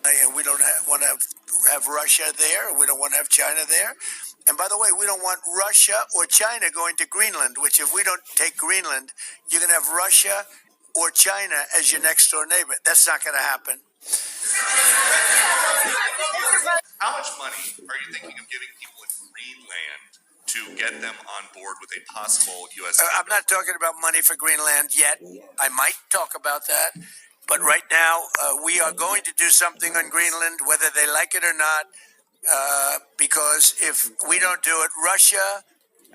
and we don't want to have Russia there. We don't want to have China there. And by the way, we don't want Russia or China going to Greenland, which if we don't take Greenland, you're going to have Russia or China as your next door neighbor. That's not going to happen. How much money are you thinking of giving people in Greenland to get them on board with a possible U.S. I'm not talking about money for Greenland yet. I might talk about that. But right now, we are going to do something on Greenland, whether they like it or not, because if we don't do it, Russia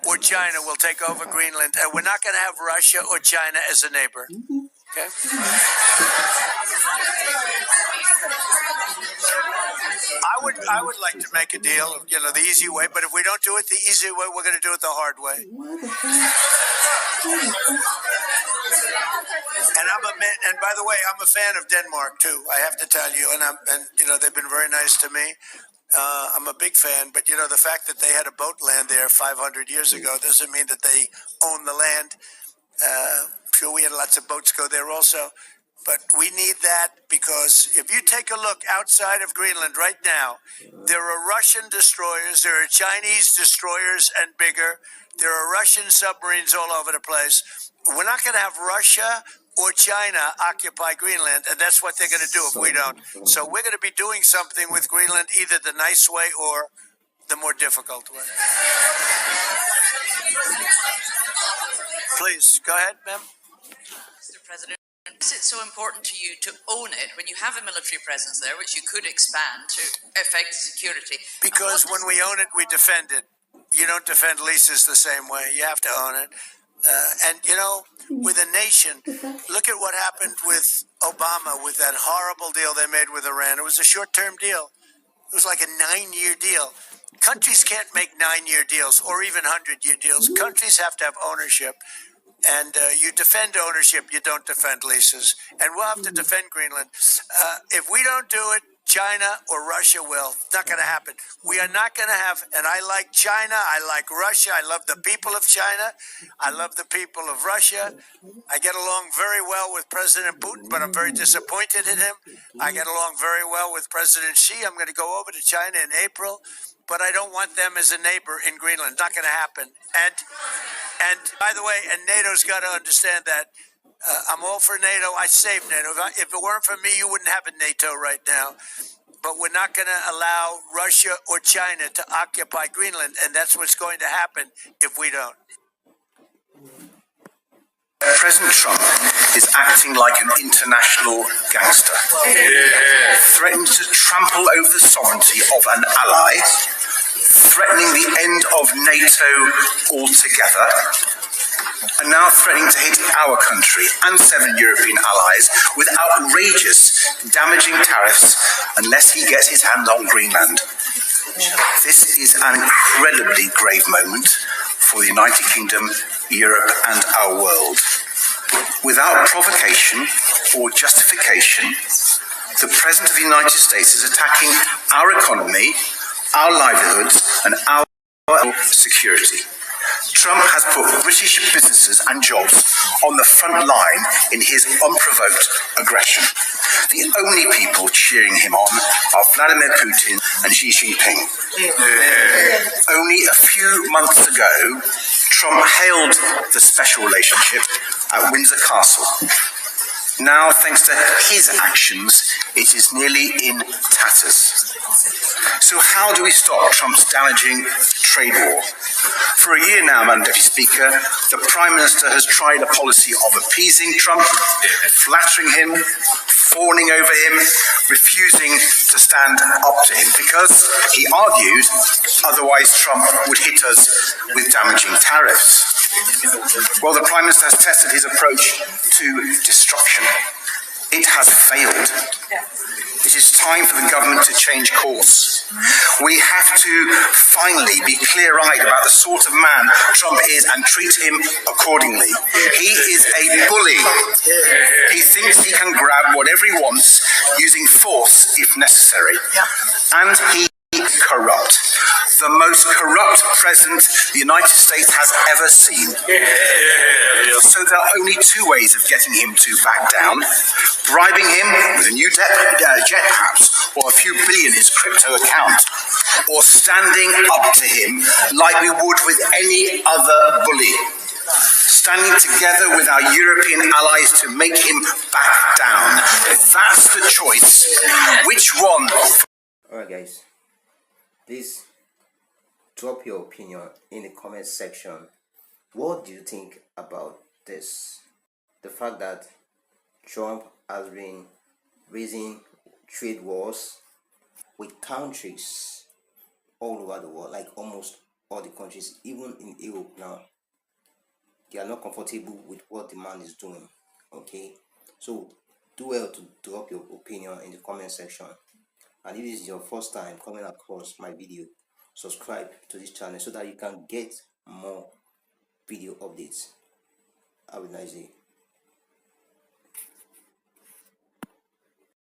or China will take over Greenland, and we're not going to have Russia or China as a neighbor. Okay? I would like to make a deal, the easy way, but if we don't do it the easy way, we're going to do it the hard way. And by the way, I'm a fan of Denmark too. I have to tell you, and they've been very nice to me. I'm a big fan, but the fact that they had a boat land there 500 years ago doesn't mean that they own the land. Sure, we had lots of boats go there also, but we need that because if you take a look outside of Greenland right now, there are Russian destroyers, there are Chinese destroyers and bigger, there are Russian submarines all over the place. We're not going to have Russia or China occupy Greenland, and that's what they're going to do if we don't. So we're going to be doing something with Greenland, either the nice way or the more difficult way. Please, go ahead, ma'am. Mr. President, is it so important to you to own it when you have a military presence there, which you could expand to affect security? Because when we own it, we defend it. You don't defend leases the same way. You have to own it. With a nation, look at what happened with Obama, with that horrible deal they made with Iran. It was a short-term deal. It was like a 9-year deal. Countries can't make 9-year deals or even 100-year deals. Countries have to have ownership. And you defend ownership, you don't defend leases. And we'll have to defend Greenland. If we don't do it, China or Russia will. It's not going to happen. We are not going to have, and I like China, I like Russia, I love the people of China, I love the people of Russia. I get along very well with President Putin, but I'm very disappointed in him. I get along very well with President Xi. I'm going to go over to China in April, but I don't want them as a neighbor in Greenland. Not going to happen. And by the way, and NATO's got to understand that. I'm all for NATO. I saved NATO. If it weren't for me, you wouldn't have a NATO right now. But we're not going to allow Russia or China to occupy Greenland, and that's what's going to happen if we don't. President Trump is acting like an international gangster, threatening to trample over the sovereignty of an ally, threatening the end of NATO altogether, and now threatening to hit our country and 7 European allies with outrageous, damaging tariffs unless he gets his hands on Greenland. This is an incredibly grave moment for the United Kingdom, Europe and our world. Without provocation or justification, the President of the United States is attacking our economy, our livelihoods and our security. Trump has put British businesses and jobs on the front line in his unprovoked aggression. The only people cheering him on are Vladimir Putin and Xi Jinping. Only a few months ago, Trump hailed the special relationship at Windsor Castle. Now, thanks to his actions, it is nearly in tatters. So how do we stop Trump's damaging trade war? For a year now, Madam Deputy Speaker, the Prime Minister has tried a policy of appeasing Trump, flattering him, fawning over him, refusing to stand up to him, because he argued otherwise Trump would hit us with damaging tariffs. Well, the Prime Minister has tested his approach to destruction. It has failed. It is time for the government to change course. We have to finally be clear-eyed about the sort of man Trump is and treat him accordingly. He is a bully. He thinks he can grab whatever he wants using force if necessary. And he is corrupt. The most corrupt president the United States has ever seen. So there are only two ways of getting him to back down: bribing him with a new jet perhaps, or a few billion in his crypto account, or standing up to him like we would with any other bully. Standing together with our European allies to make him back down. That's the choice. Which one? Alright guys, please drop your opinion in the comment section. What do you think about this? The fact that Trump has been raising trade wars with countries all over the world, like almost all the countries, even in Europe now. They are not comfortable with what the man is doing. Okay, so do well to drop your opinion in the comment section. And if this is your first time coming across my video, subscribe to this channel so that you can get more video updates. Have a nice day.